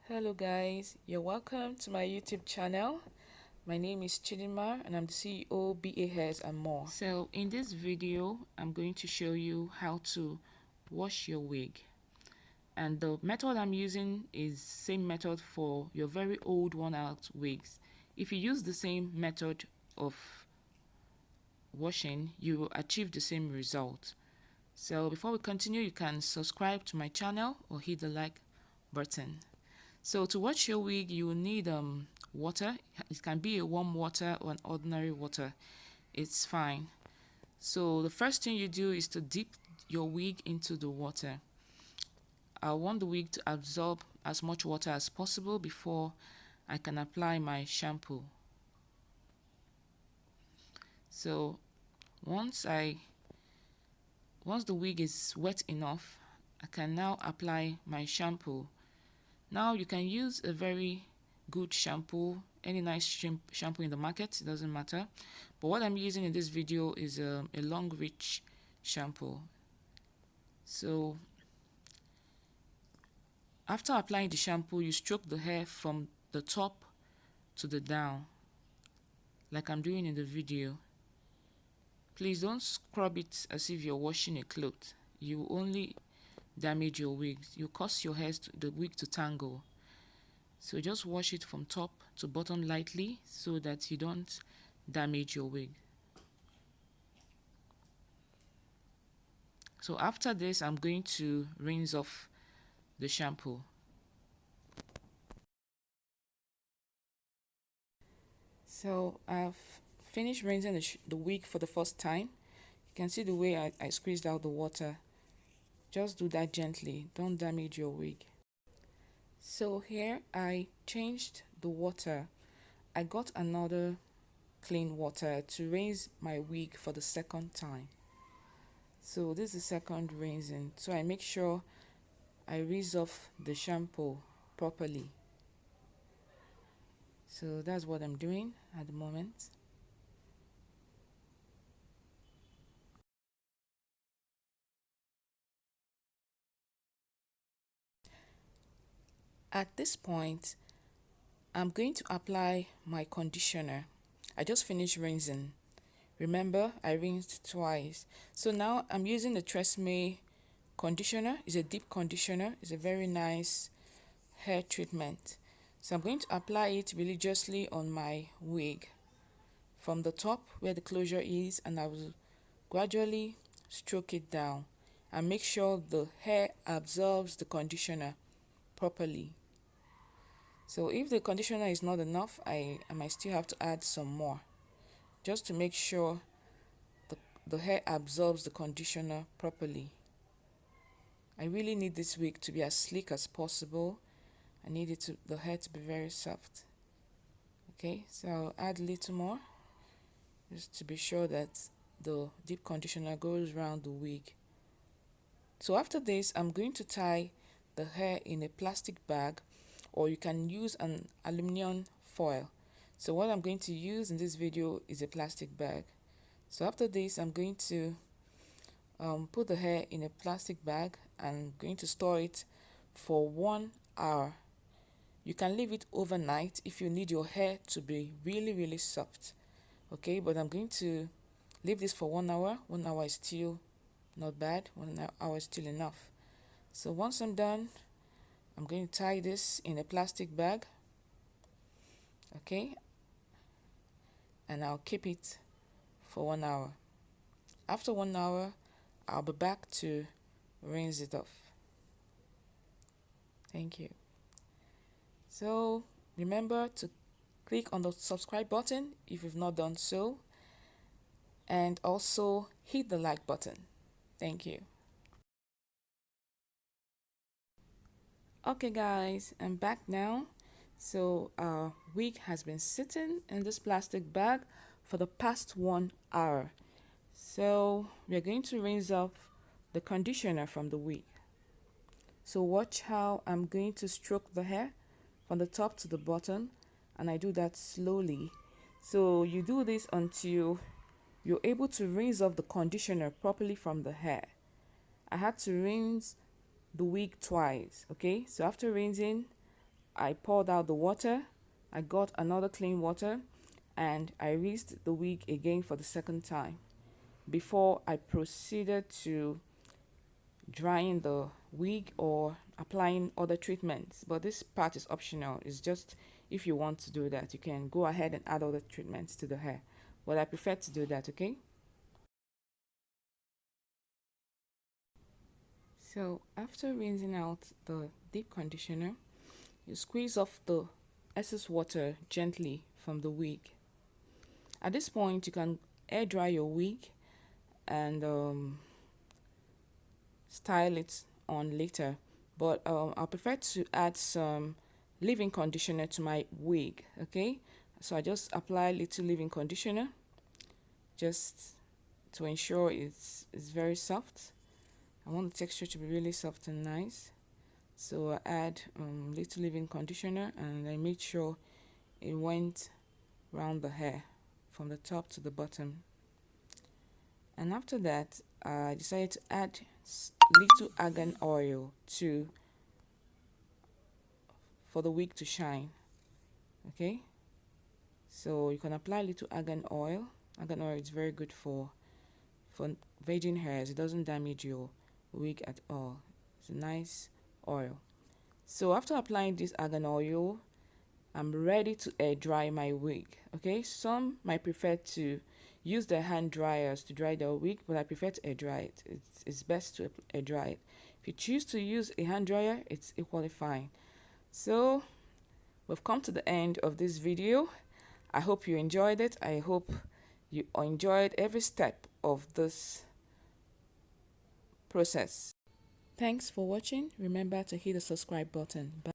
Hello guys, you're welcome to my YouTube channel. My name is Chidinma and I'm the CEO BA Hairs and More. So in this video, I'm going to show you how to wash your wig. And the method I'm using is same method for your very old worn out wigs. If you use the same method of washing, you will achieve the same result. So before we continue, you can subscribe to my channel or hit the like button. So to wash your wig, you will need water. It can be a warm water or an ordinary water. It's fine. So the first thing you do is to dip your wig into the water. I want the wig to absorb as much water as possible before I can apply my shampoo. So once the wig is wet enough, I can now apply my shampoo. Now you can use a very good shampoo, any nice shampoo in the market, it doesn't matter. But what I'm using in this video is a long reach shampoo. So after applying the shampoo, you stroke the hair from the top to the down, like I'm doing in the video. Please don't scrub it as if you're washing a cloth. You only damage your wig. You cause your the wig to tangle. So just wash it from top to bottom lightly so that you don't damage your wig. So after this, I'm going to rinse off the shampoo. So I've finished rinsing the wig for the first time. You can see the way I squeezed out the water. Just do that gently, don't damage your wig. So here I changed the water. I got another clean water to rinse my wig for the second time. So this is the second rinsing. So I make sure I rinse off the shampoo properly. So that's what I'm doing at the moment. At this point, I'm going to apply my conditioner. I just finished rinsing. Remember, I rinsed twice. So now I'm using the Tresemme conditioner. It's a deep conditioner. It's a very nice hair treatment. So I'm going to apply it religiously on my wig from the top where the closure is, and I will gradually stroke it down and make sure the hair absorbs the conditioner properly. So if the conditioner is not enough, I might still have to add some more just to make sure the hair absorbs the conditioner properly. I really need this wig to be as sleek as possible. I need the hair to be very soft. Okay, so I'll add a little more just to be sure that the deep conditioner goes around the wig. So after this, I'm going to tie the hair in a plastic bag, or you can use an aluminum foil. So what I'm going to use in this video is a plastic bag. So after this, I'm going to put the hair in a plastic bag and I'm going to store it for 1 hour. You can leave it overnight if you need your hair to be really soft. Okay, but I'm going to leave this for 1 hour. 1 hour is still not bad. 1 hour is still enough. So once I'm done, I'm going to tie this in a plastic bag. Okay, and I'll keep it for 1 hour. After 1 hour, I'll be back to rinse it off. Thank you. So remember to click on the subscribe button if you've not done so, and also hit the like button. Thank you. Okay guys, I'm back now. So our wig has been sitting in this plastic bag for the past 1 hour. So we're going to rinse off the conditioner from the wig. So watch how I'm going to stroke the hair from the top to the bottom, and I do that slowly. So you do this until you're able to rinse off the conditioner properly from the hair. I had to rinse the wig twice. Okay, so after rinsing, I poured out the water, I got another clean water, and I rinsed the wig again for the second time before I proceeded to drying the wig or applying other treatments. But this part is optional. It's just if you want to do that, you can go ahead and add other treatments to the hair. But I prefer to do that, okay? So after rinsing out the deep conditioner, you squeeze off the excess water gently from the wig. At this point, you can air dry your wig and style it on later, but I prefer to add some leave-in conditioner to my wig. Okay, so I just apply little leave-in conditioner just to ensure it's very soft. I want the texture to be really soft and nice, so I add little leave-in conditioner and I made sure it went around the hair from the top to the bottom. And after that, I decided to add little argan oil for the wig to shine. Okay, so you can apply little argan oil. Argan oil is very good for virgin hairs. It doesn't damage your wig at all. It's a nice oil. So after applying this argan oil, I'm ready to air dry my wig. Okay, some might prefer to use their hand dryers to dry their wig, but I prefer to air dry it. It's best to air dry it. If you choose to use a hand dryer, it's equally fine. So we've come to the end of this video. I hope you enjoyed it. I hope you enjoyed every step of this process. Thanks for watching. Remember to hit the subscribe button. Bye.